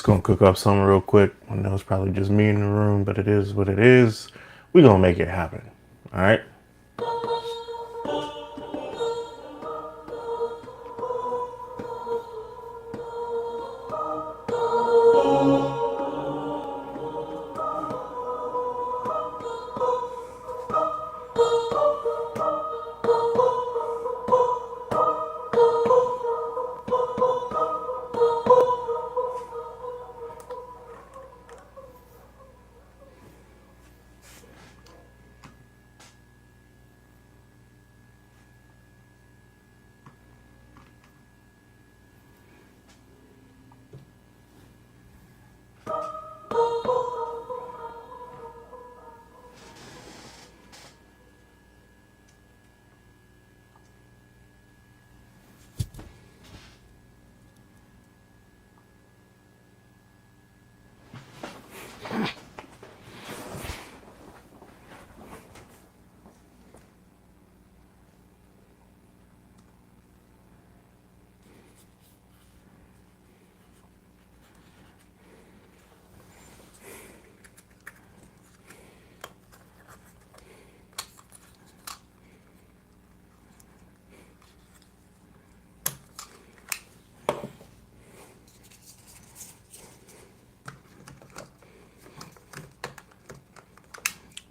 Just gonna cook up something real quick. I know it's probably just me in the room, but it is what it is. We're gonna make it happen. All right.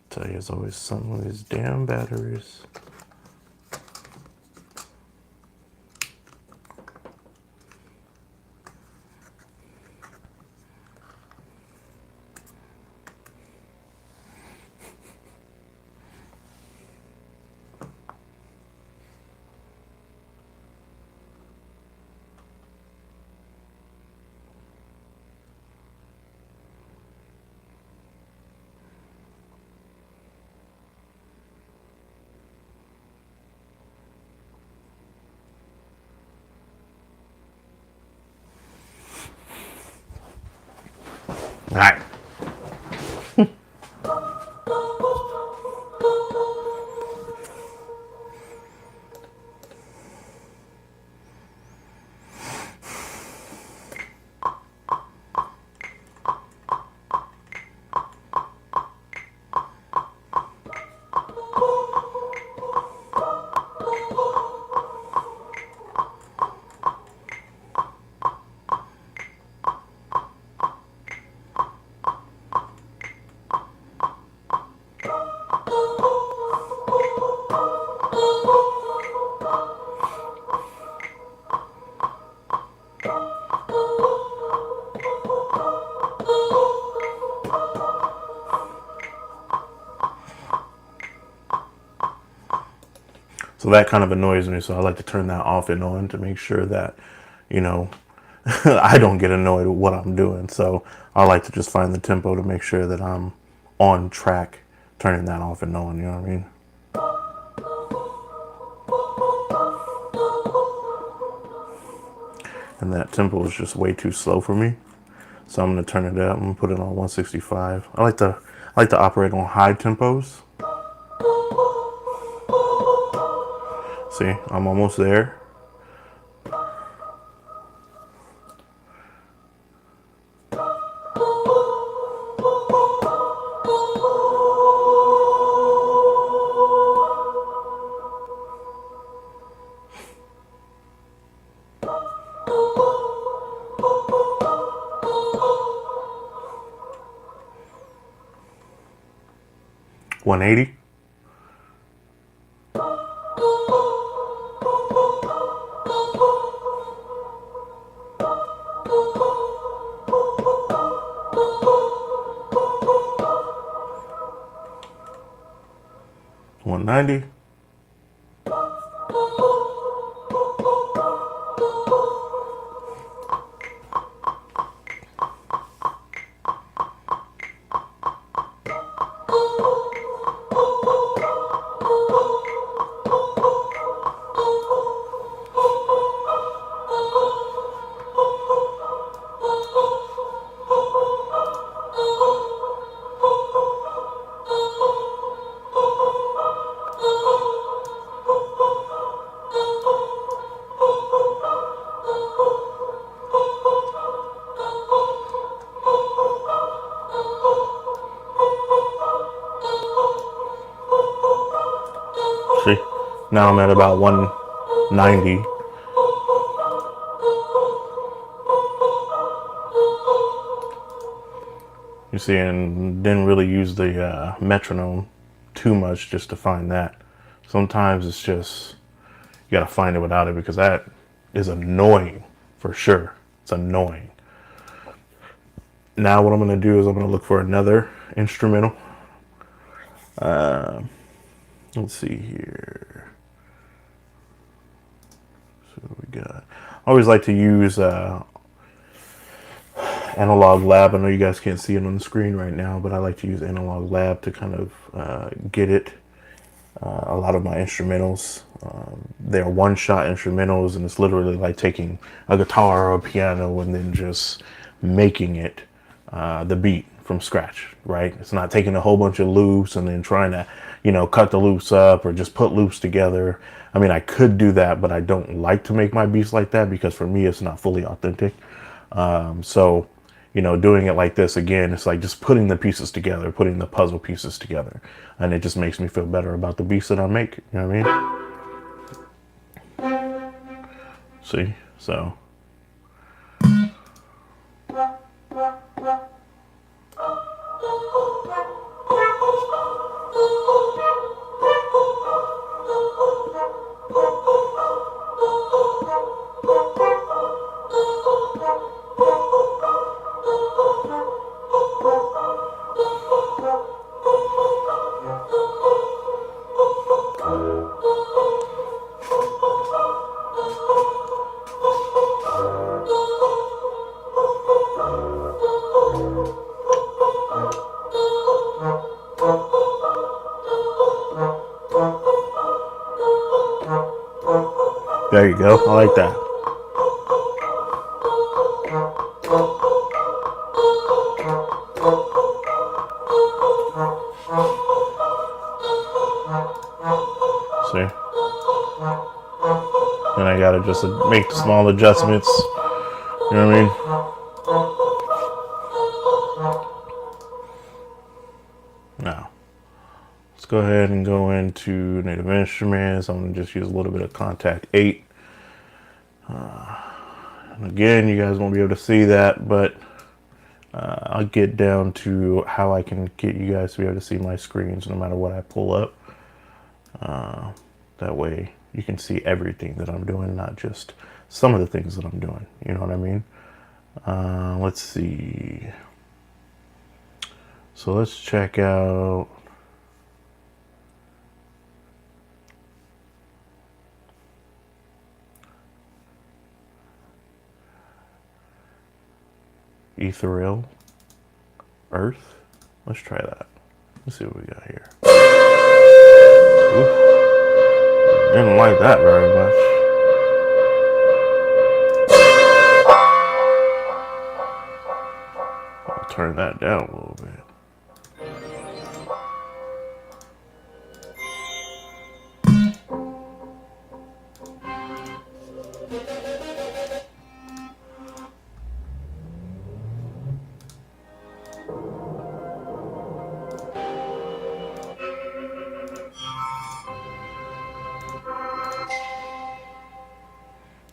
Tell you, there's always something with these damn batteries. All right. So that kind of annoys me. So I like to turn that off and on to make sure that, you know, I don't get annoyed with what I'm doing. So I like to just find the tempo to make sure that I'm on track, turning that off and on. You know what I mean? And that tempo is just way too slow for me. So I'm gonna turn it up. I'm gonna put it on 165. I like to operate on high tempos. See, I'm almost there. $180. $190. Now I'm at about 190. You see, and didn't really use the metronome too much just to find that. Sometimes it's just, you gotta find it without it, because that is annoying for sure. It's annoying. Now what I'm gonna do is I'm gonna look for another instrumental. Let's see here. So what we got. I always like to use Analog Lab. I know you guys can't see it on the screen right now, but I like to use Analog Lab to kind of get it. A lot of my instrumentals, they're one-shot instrumentals, and it's literally like taking a guitar or a piano and then just making it the beat from scratch, right? It's not taking a whole bunch of loops and then trying to, cut the loops up or just put loops together. I mean, I could do that, but I don't like to make my beats like that, because for me, it's not fully authentic. So, doing it like this, again, it's like just putting the pieces together, putting the puzzle pieces together. And it just makes me feel better about the beats that I make. You know what I mean? See? So. There you go. I like that. See? And I gotta just make small adjustments. You know what I mean? Now, let's go ahead and go into Native Instruments. I'm gonna just use a little bit of Kontakt 8. And again, you guys won't be able to see that, but I'll get down to how I can get you guys to be able to see my screens no matter what I pull up. That way you can see everything that I'm doing, not just some of the things that I'm doing. You know what I mean? Let's see. So let's check out. Ethereal Earth. Let's try that. Let's see what we got here. Oof. Didn't like that very much. I'll turn that down a little bit.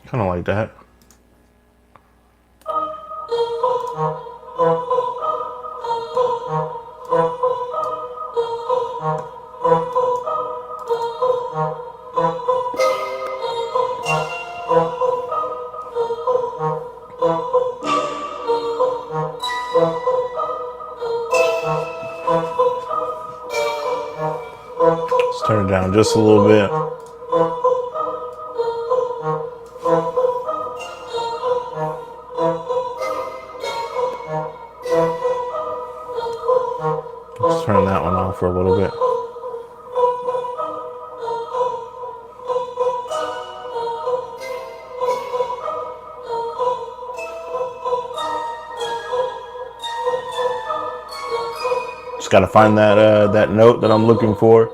Kind of like that. Let's turn it down just a little bit. Let's turn that one off for a little bit. Just got to find that that note that I'm looking for.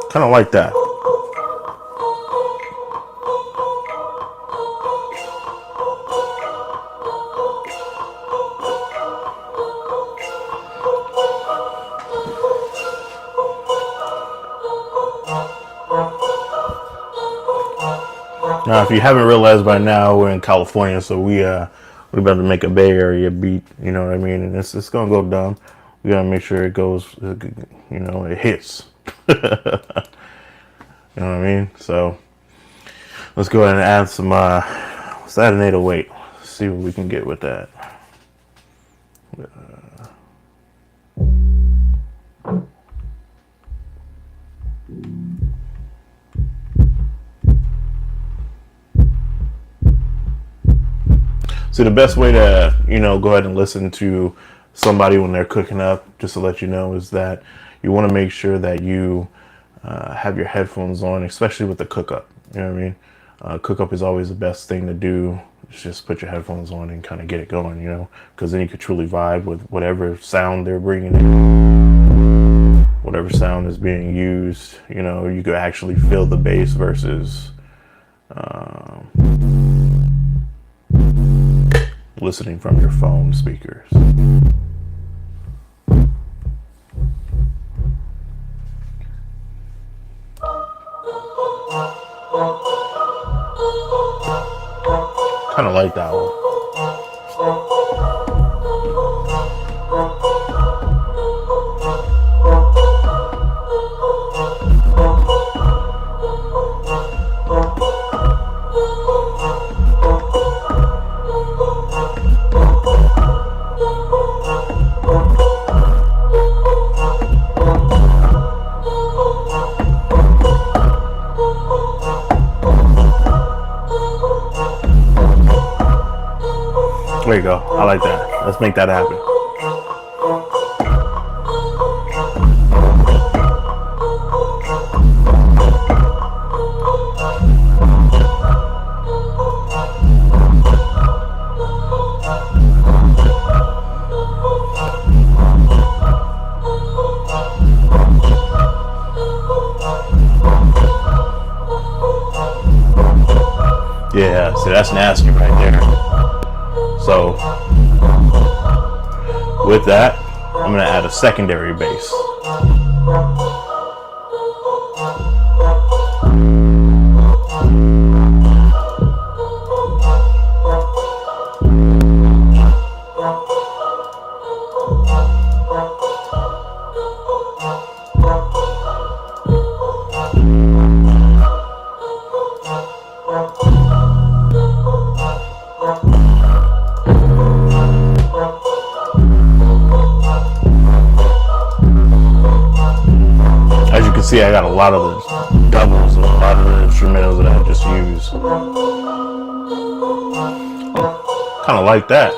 Kind of like that. Now, if you haven't realized by now, we're in California, so we're about to make a Bay Area beat. You know what I mean? And it's gonna go dumb. We gotta make sure it goes. You know, it hits. You know what I mean? So let's go ahead and add some. Let's add an 808. Let's see what we can get with that. So the best way to, go ahead and listen to somebody when they're cooking up, just to let you know, is that you want to make sure that you have your headphones on, especially with the cook up. You know what I mean? Cook up is always the best thing to do. Just put your headphones on and kind of get it going, because then you could truly vibe with whatever sound they're bringing in, whatever sound is being used. You could actually feel the bass versus listening from your phone speakers. Kind of like that one. There you go. I like that. Let's make that happen. Yeah, see, that's nasty right there. So with that, I'm going to add a secondary bass. See, I got a lot of the doubles and a lot of the instrumentals that I just use. Kind of like that.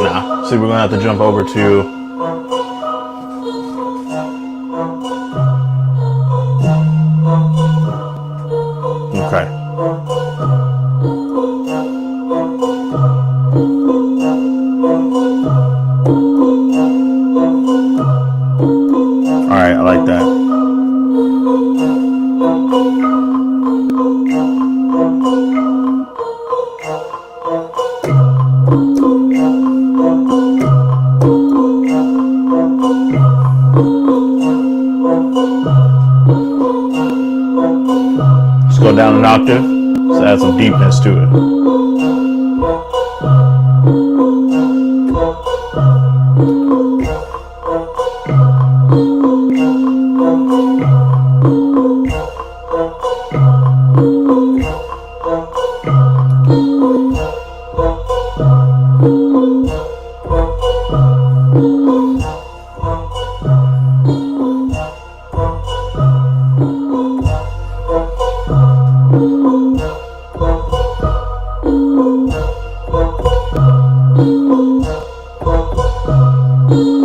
Now, see, we're going to have to jump over to okay. All right, I like that. Let's go down an octave. Let's add some deepness to it. Thank you.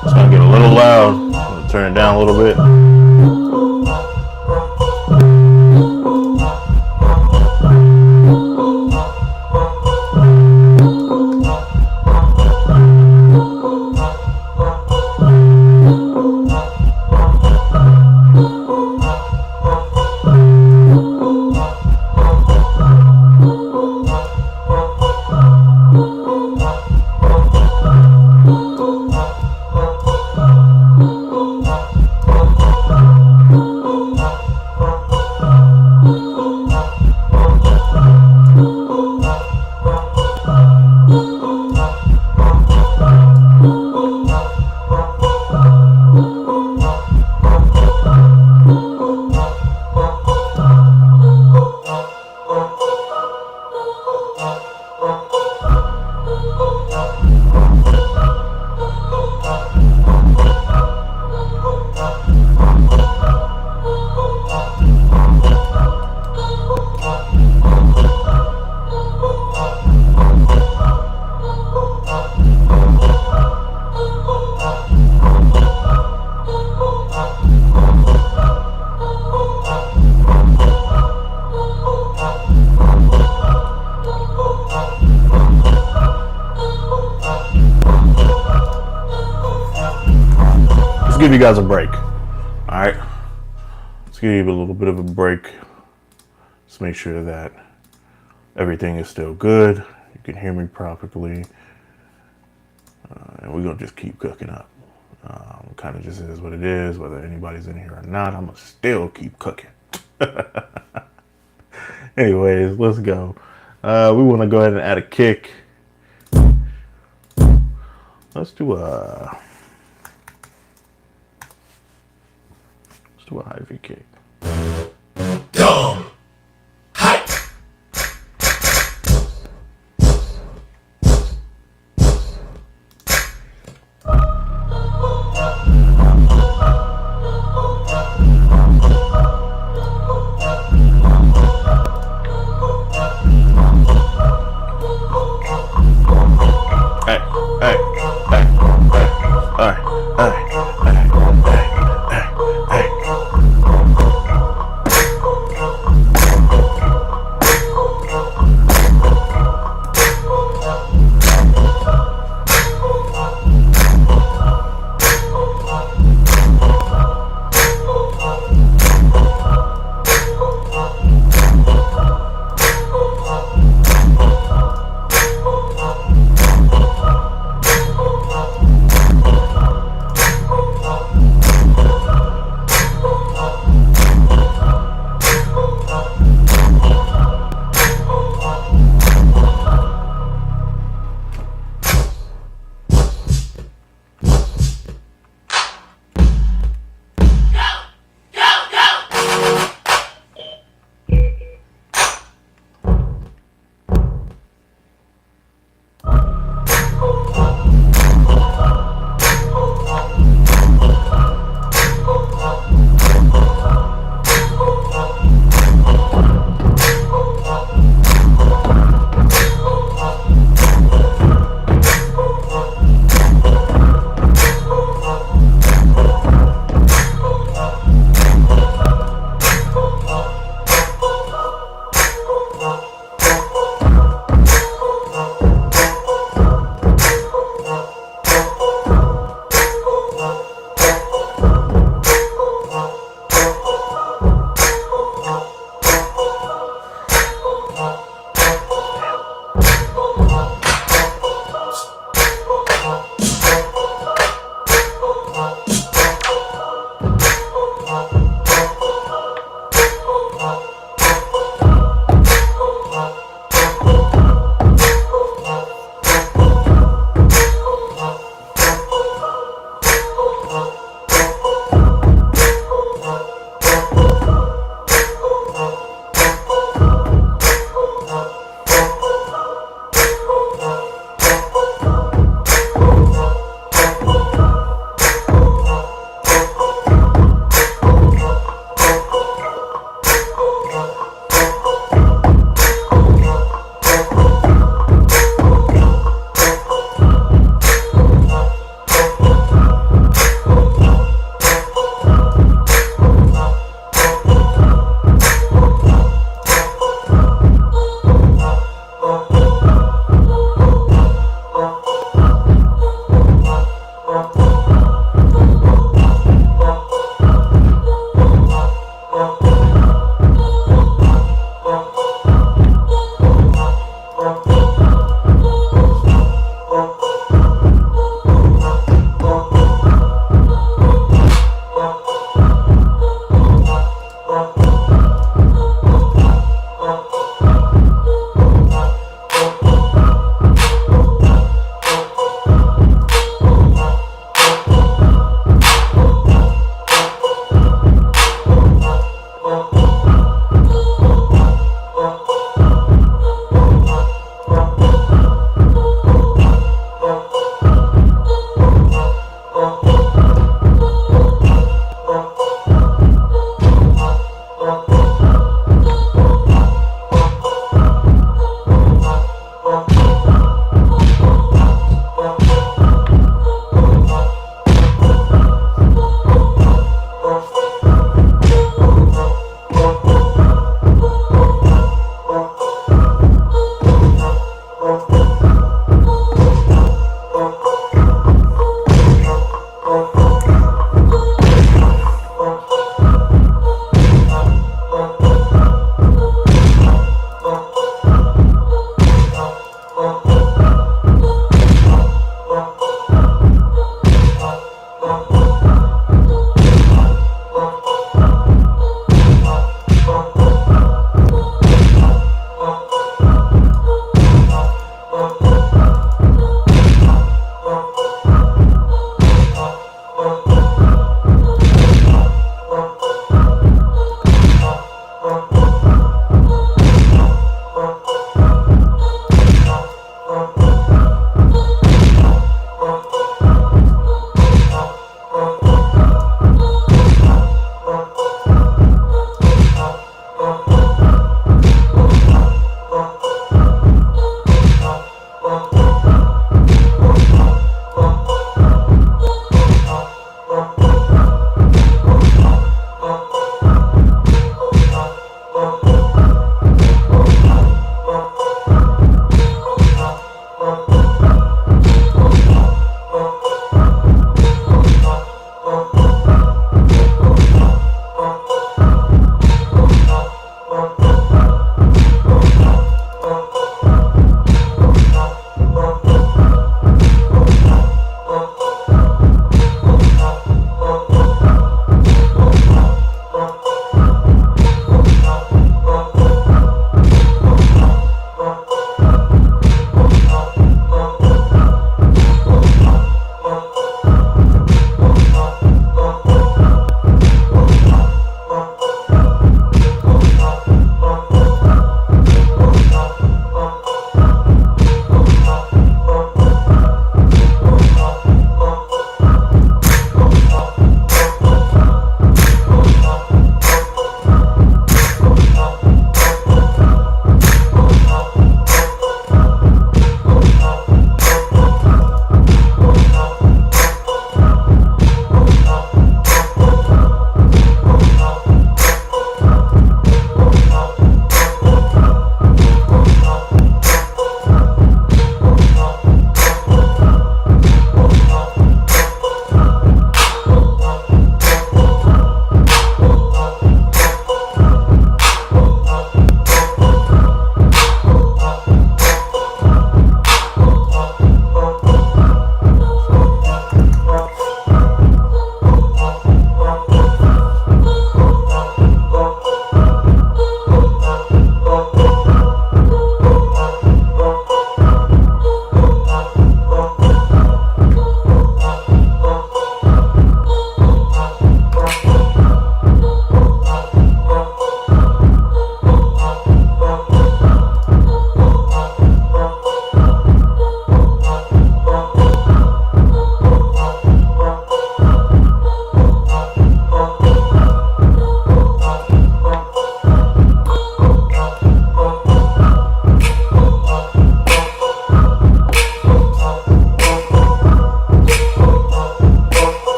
It's gonna get a little loud. I'm gonna turn it down a little bit. Give you guys a break. All right, let's give you a little bit of a break. Let's make sure that everything is still good. You can hear me properly, and we're gonna just keep cooking up. Kind of just is what it is. Whether anybody's in here or not, I'm gonna still keep cooking. Anyways, let's go. We want to go ahead and add a kick. Let's do a high V kick. Dumb. Hype. Hey, hey, hey, hey, hey, hey, hey, hey, hey, hey.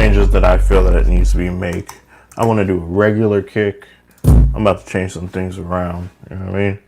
changes that I feel that it needs to be made. I want to do a regular kick. I'm about to change some things around. You know what I mean?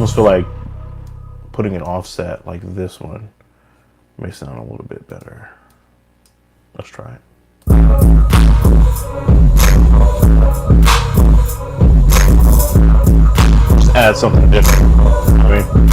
almost feel like putting an offset like this one may sound a little bit better. Let's try it. Just add something different. I mean,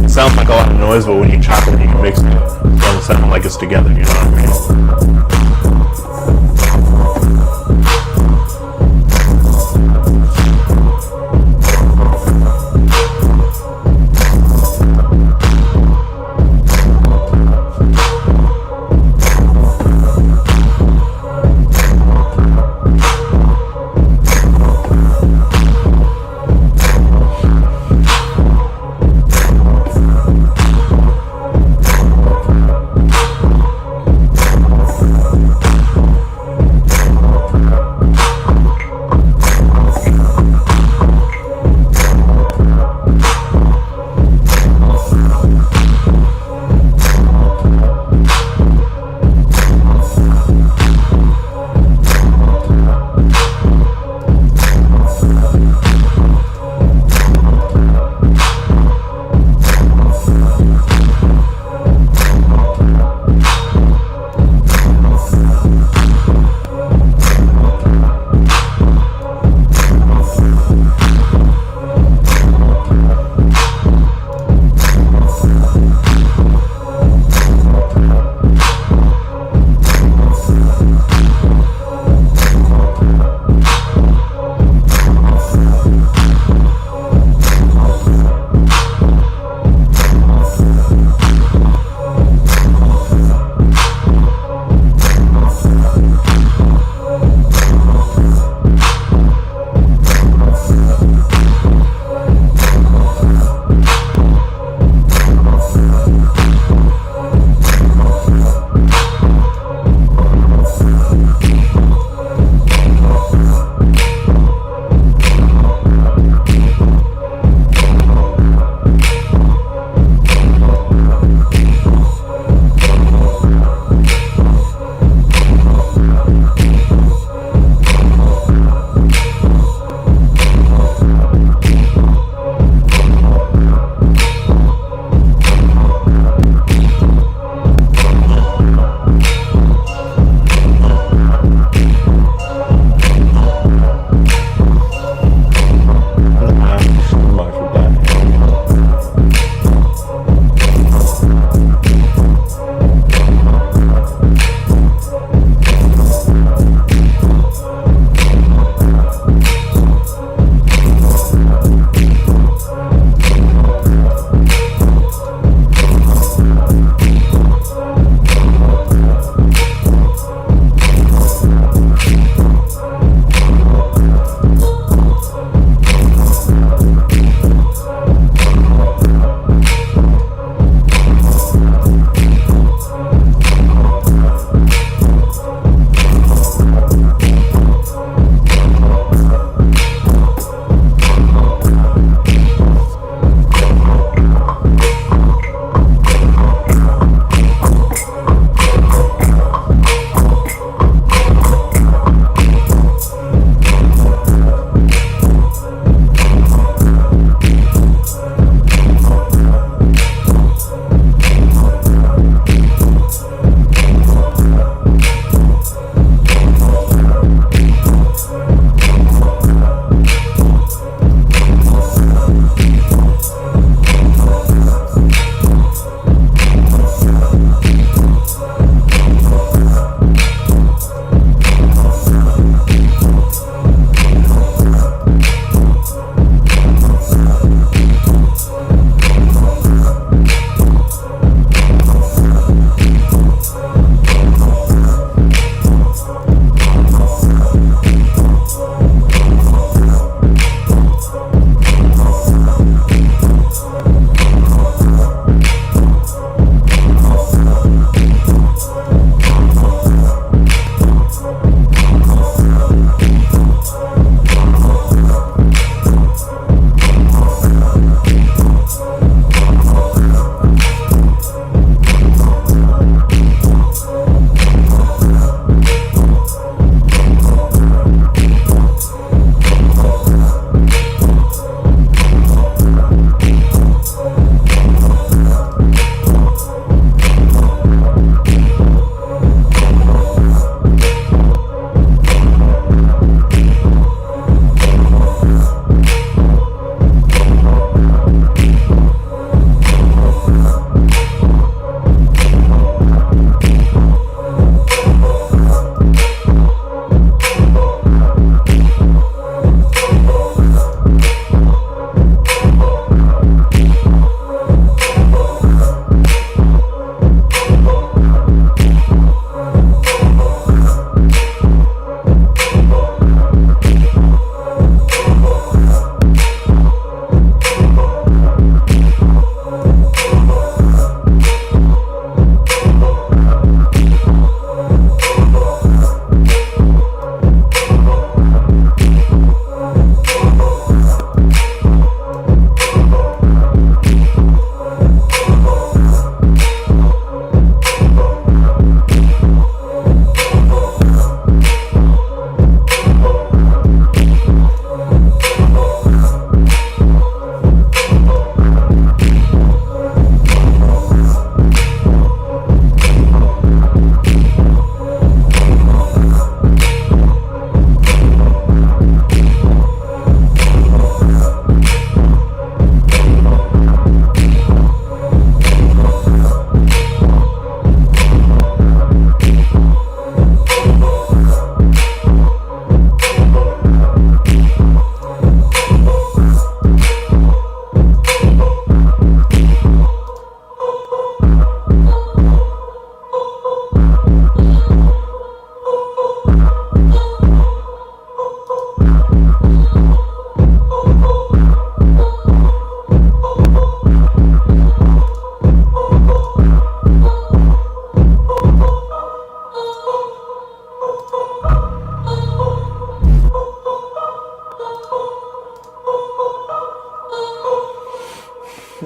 it sounds like a lot of noise, but when you chop it and you mix it, it doesn't sound like it's together, you know what I mean?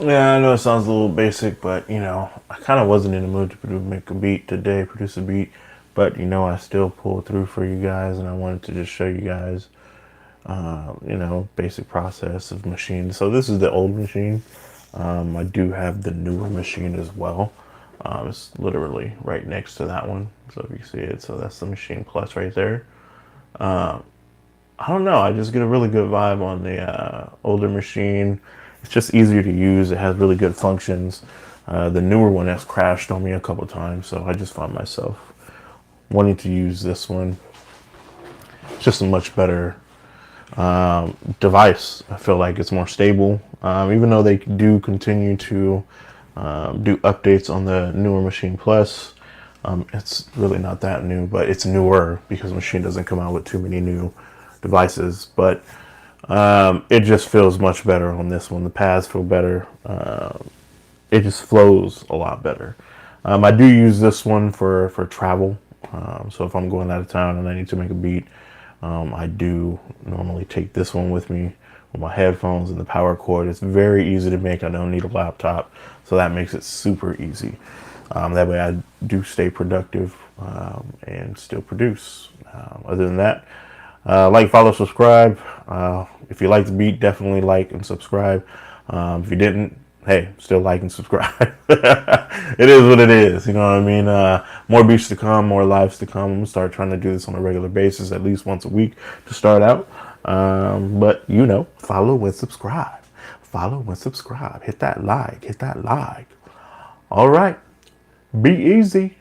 Yeah, I know it sounds a little basic, but you know, I kind of wasn't in the mood to make a beat today, produce a beat. But you know, I still pulled through for you guys, and I wanted to just show you guys, you know, basic process of machine. So this is the old machine. I do have the newer machine as well. It's literally right next to that one. So if you see it, so that's the Machine Plus right there. I don't know. I just get a really good vibe on the older machine. It's just easier to use. It has really good functions. The newer one has crashed on me a couple times, so I just found myself wanting to use this one. It's just a much better device. I feel like it's more stable. Even though they do continue to do updates on the newer Machine Plus, it's really not that new, but it's newer because Machine doesn't come out with too many new devices. But it just feels much better on this one. The pads feel better. It just flows a lot better. I do use this one for travel. So if I'm going out of town and I need to make a beat, I do normally take this one with me with my headphones and the power cord. It's very easy to make. I don't need a laptop, so that makes it super easy. That way I do stay productive and still produce. Other than that, like, follow, subscribe. If you like the beat, definitely like and subscribe. If you didn't, hey, still like and subscribe. It is what it is, you know what I mean? More beats to come, more lives to come. I'm gonna start trying to do this on a regular basis, at least once a week to start out. But you know, follow and subscribe. Follow and subscribe. Hit that like, hit that like. All right, be easy.